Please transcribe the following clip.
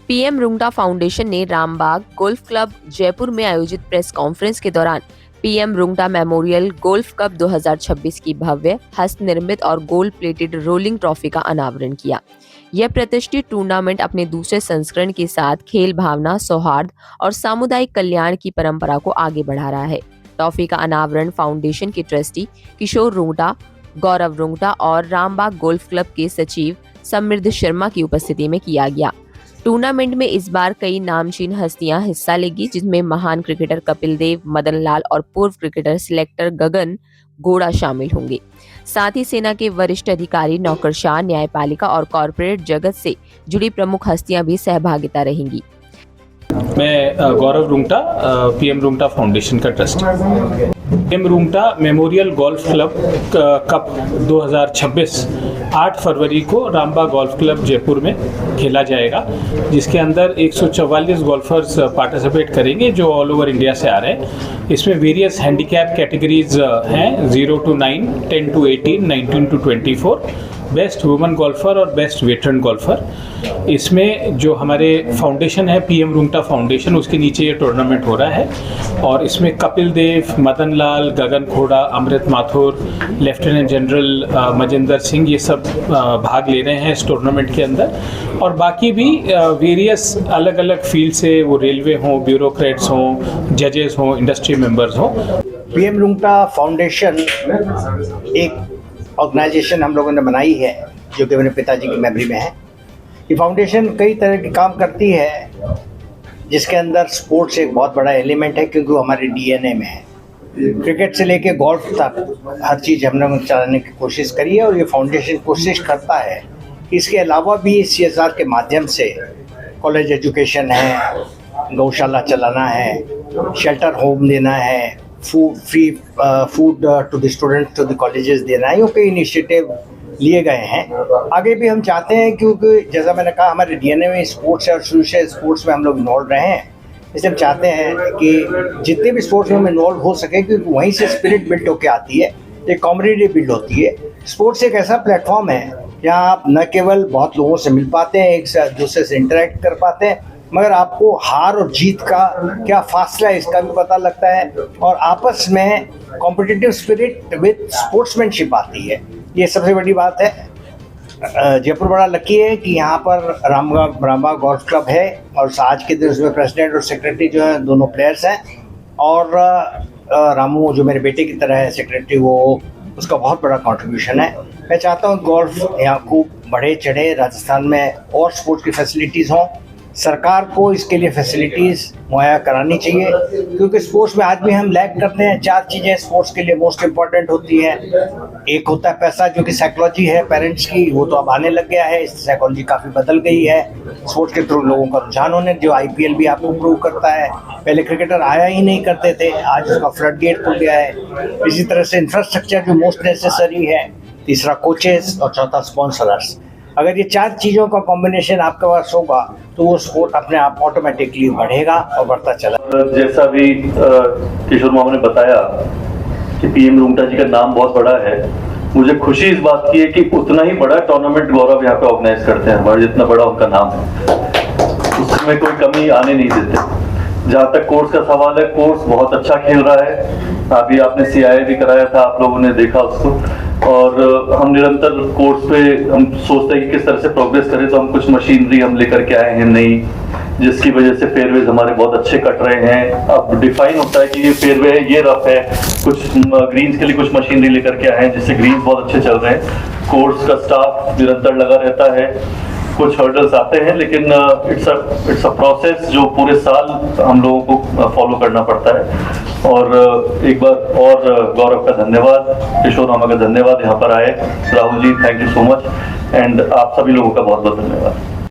PM Rungta foundation ने Rambagh golf club Jaipur में आयोजित प्रेस कॉन्फ्रेंस के दौरान PM Rungta memorial golf cup 2026 की भव्य हस्त निर्मित और गोल्ड प्लेटेड रोलिंग ट्रॉफी का अनावरण किया। यह प्रतिष्ठित टूर्नामेंट अपने दूसरे संस्करण के साथ खेल भावना, सौहार्द और सामुदायिक कल्याण की परंपरा को आगे बढ़ा रहा है। ट्रॉफी का अनावरण फाउंडेशन के ट्रस्टी किशोर रुंगटा, गौरव रुंगटा और रामबाग गोल्फ क्लब के सचिव समृद्ध शर्मा की उपस्थिति में किया गया। टूर्नामेंट में इस बार कई नामचीन हस्तियां हिस्सा लेगी, जिसमें महान क्रिकेटर कपिल देव, मदन लाल और पूर्व क्रिकेटर सिलेक्टर गगन घोड़ा शामिल होंगे। साथ ही सेना के वरिष्ठ अधिकारी, नौकरशाह, न्यायपालिका और कॉरपोरेट जगत से जुड़ी प्रमुख हस्तियां भी सहभागिता रहेंगी। मैं गौरव रुंगटा, पीएम रुंगटा फाउंडेशन का trustee. PM Rungta memorial golf club cup 2026 8 फरवरी को रामबाग गोल्फ क्लब जयपुर में खेला जाएगा, जिसके अंदर 144 गोल्फर्स पार्टिसिपेट करेंगे जो ऑल ओवर इंडिया से आ रहे हैं। इसमें वेरियस हैंडीकैप कैटेगरीज हैं 0 to 9, 10 to 18, 19 to 24, best women golfer और बेस्ट वेटरन गोल्फर। इसमें जो हमारे फाउंडेशन है पीएम रुंगटा फाउंडेशन, उसके नीचे ये टूर्नामेंट हो रहा है और इसमें कपिल देव, मदन लाल, गगन घोड़ा, अमृत माथुर, लेफ्टिनेंट जनरल मजिंदर सिंह, ये सब भाग ले रहे हैं इस टूर्नामेंट के अंदर। और बाकी भी वेरियस अलग अलग फील्ड से, वो रेलवे हों, ब्यूरोक्रेट्स हों, जजेस हों, इंडस्ट्री मेंबर्स हों। पीएम रुंगटा फाउंडेशन एक ऑर्गेनाइजेशन हम लोगों ने बनाई है जो कि मेरे पिताजी की मेमोरी में है। ये फाउंडेशन कई तरह के काम करती है, जिसके अंदर स्पोर्ट्स एक बहुत बड़ा एलिमेंट है, क्योंकि वो हमारे डीएनए में है। क्रिकेट से लेके गोल्फ तक हर चीज़ हम लोगों ने चलाने की कोशिश करी है और ये फाउंडेशन कोशिश करता है कि इसके अलावा भी CSR के माध्यम से कॉलेज एजुकेशन है, गौशाला चलाना है, शेल्टर होम देना है, free food to the students to the colleges देना है। ये कई इनिशिएटिव लिए गए हैं। आगे भी हम चाहते हैं, क्योंकि जैसा मैंने कहा हमारे डीएनए में स्पोर्ट्स है और शुरू से स्पोर्ट्स में हम लोग इन्वॉल्व रहे हैं, इसलिए हम चाहते हैं कि जितने भी स्पोर्ट्स में हम इन्वॉल्व हो सके, क्योंकि वहीं से स्पिरिट बिल्ड होकर आती है, एक कॉम्युनिटी बिल्ड होती है। स्पोर्ट्स एक ऐसा प्लेटफॉर्म है जहाँ आप न केवल बहुत लोगों से मिल पाते हैं, एक दूसरे से इंटरेक्ट कर पाते हैं, मगर आपको हार और जीत का क्या फासला है इसका भी पता लगता है और आपस में कॉम्पिटिटिव स्पिरिट विद स्पोर्ट्समैनशिप आती है। ये सबसे बड़ी बात है। जयपुर बड़ा लकी है कि यहाँ पर रामबाग गोल्फ क्लब है और आज के दिन उसमें प्रेसिडेंट और सेक्रेटरी जो है दोनों प्लेयर्स हैं, और रामू जो मेरे बेटे की तरह है सेक्रेटरी, वो उसका बहुत बड़ा कंट्रीब्यूशन है। मैं चाहता हूँ गोल्फ यहाँ खूब बढ़े चढ़े, राजस्थान में और स्पोर्ट्स की फैसिलिटीज़ हों। सरकार को इसके लिए फैसिलिटीज़ मुहैया करानी चाहिए, क्योंकि स्पोर्ट्स में आज भी हम लैग करते हैं। 4 चीज़ें स्पोर्ट्स के लिए मोस्ट इम्पॉर्टेंट होती हैं। एक होता है पैसा, जो कि साइकोलॉजी है पेरेंट्स की, वो तो अब आने लग गया है, साइकोलॉजी काफ़ी बदल गई है। स्पोर्ट्स के थ्रू लोगों का रुझान होने, जो IPL भी आपको प्रूव करता है। पहले क्रिकेटर आया ही नहीं करते थे, आज उसका फ्लड गेट खुल गया है। इसी तरह से इंफ्रास्ट्रक्चर जो मोस्ट नेसेसरी है, तीसरा कोचेस और चौथा स्पॉन्सर्स। अगर ये 4 चीज़ों का कॉम्बिनेशन आपके पास होगा तो वो स्पोर्ट अपने आप ऑटोमेटिकली बढ़ेगा और बढ़ता चला। जैसा भी किशोर मामा ने बताया कि पीएम रुंगटा जी का नाम बहुत बड़ा है, मुझे खुशी इस बात की है कि उतना ही बड़ा टूर्नामेंट गौरव यहाँ पे ऑर्गेनाइज करते हैं हमारे, जितना बड़ा उनका नाम है उसमें कोई कमी आने नहीं देते। जहाँ तक कोर्स का सवाल है, कोर्स बहुत अच्छा खेल रहा है। अभी आपने CII भी कराया था, आप लोगों ने देखा उसको, और हम निरंतर कोर्स पे हम सोचते हैं कि किस तरह से प्रोग्रेस करें। तो हम कुछ मशीनरी हम लेकर के आए हैं नई, जिसकी वजह से फेयरवेज हमारे बहुत अच्छे कट रहे हैं। अब डिफाइन होता है कि ये फेयरवे है, ये रफ है। कुछ ग्रीन्स के लिए कुछ मशीनरी लेकर के आए हैं, जिससे ग्रीन्स बहुत अच्छे चल रहे हैं। कोर्स का स्टाफ निरंतर लगा रहता है। कुछ हर्डल्स आते हैं, लेकिन इट्स अ प्रोसेस जो पूरे साल हम लोगों को फॉलो करना पड़ता है। और एक बार और गौरव का धन्यवाद, किशोर मामा का धन्यवाद, यहाँ पर आए। Rahul ji, thank you so much, and आप सभी लोगों का बहुत बहुत धन्यवाद।